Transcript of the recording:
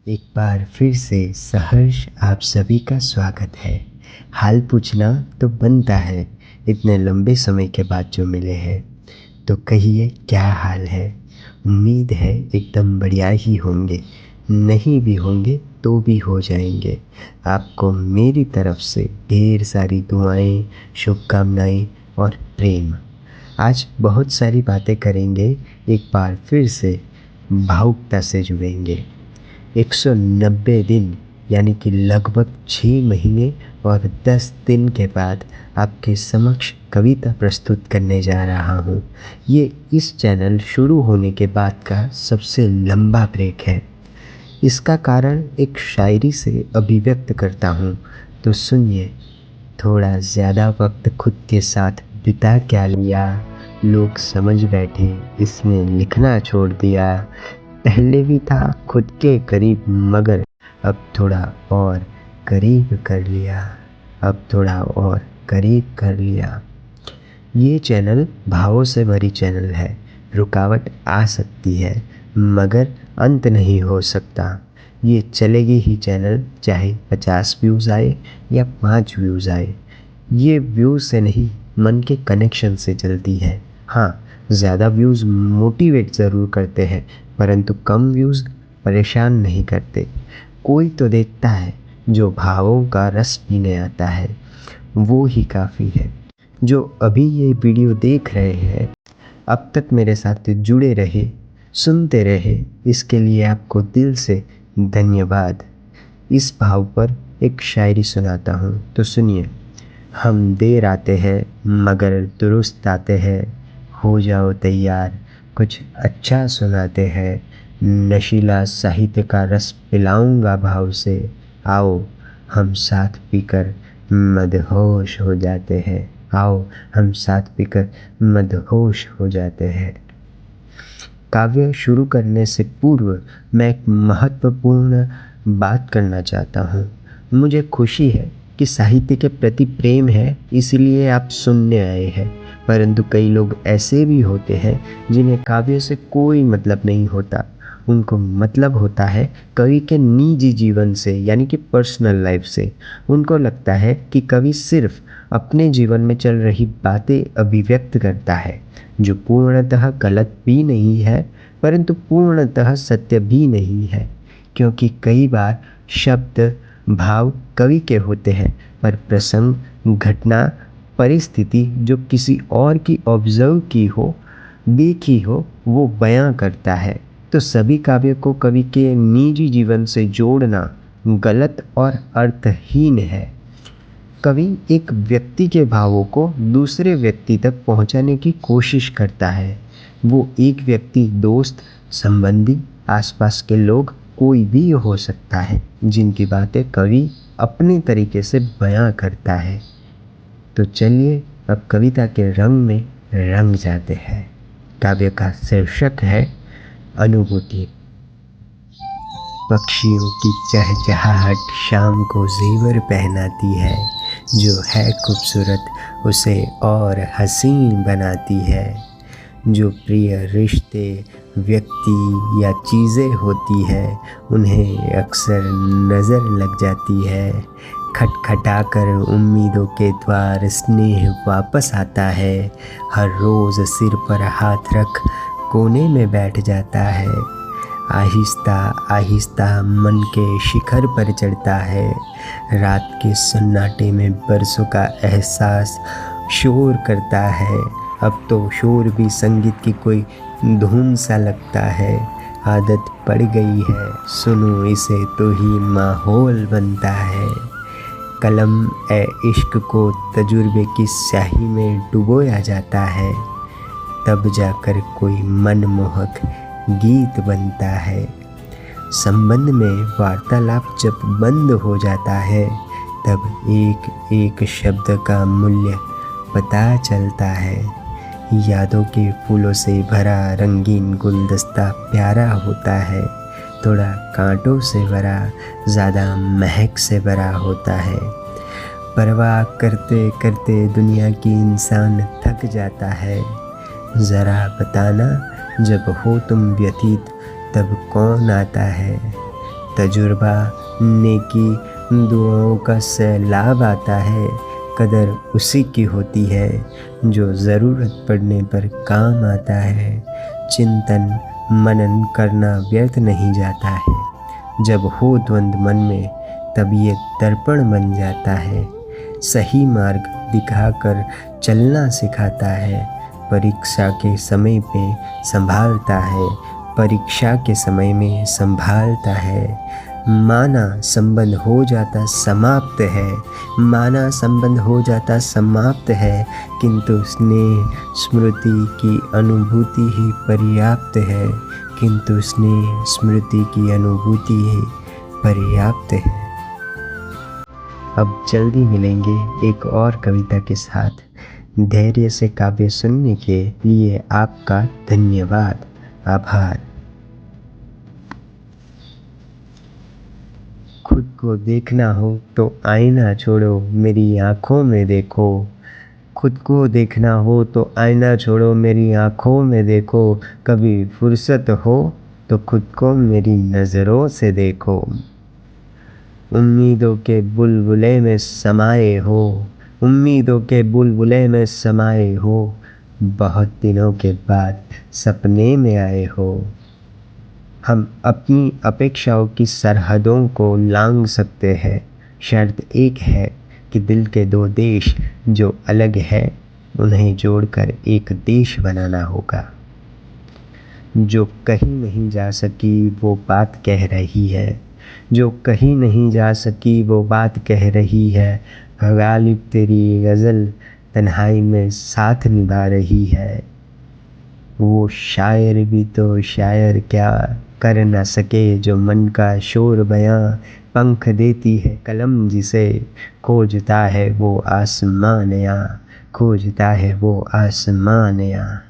एक बार फिर से सहर्ष आप सभी का स्वागत है। हाल पूछना तो बनता है, इतने लंबे समय के बाद जो मिले हैं। तो कहिए क्या हाल है। उम्मीद है एकदम बढ़िया ही होंगे, नहीं भी होंगे तो भी हो जाएंगे। आपको मेरी तरफ से ढेर सारी दुआएं, शुभकामनाएं और प्रेम। आज बहुत सारी बातें करेंगे, एक बार फिर से भावुकता से जुड़ेंगे। 190 दिन यानी कि लगभग 6 महीने और 10 दिन के बाद आपके समक्ष कविता प्रस्तुत करने जा रहा हूँ। ये इस चैनल शुरू होने के बाद का सबसे लंबा ब्रेक है। इसका कारण एक शायरी से अभिव्यक्त करता हूँ, तो सुनिए। थोड़ा ज़्यादा वक्त खुद के साथ बिता क्या लिया, लोग समझ बैठे इसने लिखना छोड़ दिया। पहले भी था खुद के करीब, मगर अब थोड़ा और करीब कर लिया, अब थोड़ा और करीब कर लिया। ये चैनल भावों से भरी चैनल है। रुकावट आ सकती है मगर अंत नहीं हो सकता। ये चलेगी ही चैनल, चाहे 50 व्यूज़ आए या 5 व्यूज़ आए। ये व्यूज़ से नहीं, मन के कनेक्शन से चलती है। हाँ, ज़्यादा व्यूज़ मोटिवेट ज़रूर करते हैं, परंतु कम व्यूज़ परेशान नहीं करते। कोई तो देखता है, जो भावों का रस पीने आता है, वो ही काफ़ी है। जो अभी ये वीडियो देख रहे हैं, अब तक मेरे साथ जुड़े रहे, सुनते रहे, इसके लिए आपको दिल से धन्यवाद। इस भाव पर एक शायरी सुनाता हूँ, तो सुनिए। हम देर आते हैं मगर दुरुस्त आते हैं, हो जाओ तैयार, कुछ अच्छा सुनाते हैं। नशीला साहित्य का रस पिलाऊंगा भाव से, आओ हम साथ पीकर मदहोश हो जाते हैं, आओ हम साथ पीकर मदहोश हो जाते हैं। काव्य शुरू करने से पूर्व मैं एक महत्वपूर्ण बात करना चाहता हूँ। मुझे खुशी है कि साहित्य के प्रति प्रेम है, इसलिए आप सुनने आए हैं। परंतु कई लोग ऐसे भी होते हैं जिन्हें काव्य से कोई मतलब नहीं होता। उनको मतलब होता है कवि के निजी जीवन से, यानी कि पर्सनल लाइफ से। उनको लगता है कि कवि सिर्फ अपने जीवन में चल रही बातें अभिव्यक्त करता है, जो पूर्णतः गलत भी नहीं है, परंतु पूर्णतः सत्य भी नहीं है। क्योंकि कई बार शब्द, भाव कवि के होते हैं, पर प्रसंग, घटना, परिस्थिति जो किसी और की ऑब्जर्व की हो, देखी हो, वो बयां करता है। तो सभी काव्य को कवि के निजी जीवन से जोड़ना गलत और अर्थहीन है। कवि एक व्यक्ति के भावों को दूसरे व्यक्ति तक पहुंचाने की कोशिश करता है। वो एक व्यक्ति, दोस्त, संबंधी, आसपास के लोग, कोई भी हो सकता है, जिनकी बातें कवि अपने तरीके से बयां करता है। तो चलिए अब कविता के रंग में रंग जाते हैं। काव्य का शीर्षक है अनुभूति। पक्षियों की चहचहाहट शाम को जेवर पहनाती है, जो है खूबसूरत उसे और हसीन बनाती है। जो प्रिय रिश्ते, व्यक्ति या चीज़ें होती है, उन्हें अक्सर नज़र लग जाती है। खटखटाकर उम्मीदों के द्वार स्नेह वापस आता है। हर रोज़ सिर पर हाथ रख कोने में बैठ जाता है। आहिस्ता आहिस्ता मन के शिखर पर चढ़ता है। रात के सन्नाटे में बरसों का एहसास शोर करता है। अब तो शोर भी संगीत की कोई धुन सा लगता है। आदत पड़ गई है, सुनो इसे तो ही माहौल बनता है। कलम ए इश्क को तजुर्बे की स्याही में डुबोया जाता है, तब जाकर कोई मनमोहक गीत बनता है। संबंध में वार्तालाप जब बंद हो जाता है, तब एक एक शब्द का मूल्य पता चलता है। यादों के फूलों से भरा रंगीन गुलदस्ता प्यारा होता है, थोड़ा कांटों से भरा, ज़्यादा महक से भरा होता है। परवाह करते करते दुनिया की इंसान थक जाता है। ज़रा बताना, जब हो तुम व्यतीत तब कौन आता है। तजुर्बा, नेकी, दुआओं का सैलाब आता है। कदर उसी की होती है जो ज़रूरत पड़ने पर काम आता है। चिंतन मनन करना व्यर्थ नहीं जाता है। जब हो द्वंद्व मन में तब ये दर्पण बन जाता है। सही मार्ग दिखाकर चलना सिखाता है। परीक्षा के समय पे संभालता है। परीक्षा के समय में संभालता है। माना संबंध हो जाता समाप्त है। माना संबंध हो जाता समाप्त है, किंतु स्नेह स्मृति की अनुभूति ही पर्याप्त है। किंतु स्नेह स्मृति की अनुभूति ही पर्याप्त है। अब जल्दी मिलेंगे एक और कविता के साथ। धैर्य से काव्य सुनने के लिए आपका धन्यवाद। आभार। खुद को देखना हो तो आईना छोड़ो, मेरी आँखों में देखो। खुद को देखना हो तो आईना छोड़ो, मेरी आँखों में देखो। कभी फुर्सत हो तो खुद को मेरी नज़रों से देखो। उम्मीदों के बुलबुले में समाये हो। उम्मीदों के बुलबुले में समाये हो। बहुत दिनों के बाद सपने में आए हो। हम अपनी अपेक्षाओं की सरहदों को लांघ सकते हैं। शर्त एक है कि दिल के दो देश जो अलग है उन्हें जोड़कर एक देश बनाना होगा। जो कहीं नहीं जा सकी वो बात कह रही है। जो कहीं नहीं जा सकी वो बात कह रही है। गालिब तेरी गज़ल तन्हाई में साथ निभा रही है। वो शायर भी तो शायर क्या कर न सके, जो मन का शोर बयां पंख देती है कलम जिसे। खोजता है वो आसमां नया, खोजता है वो आसमां नया।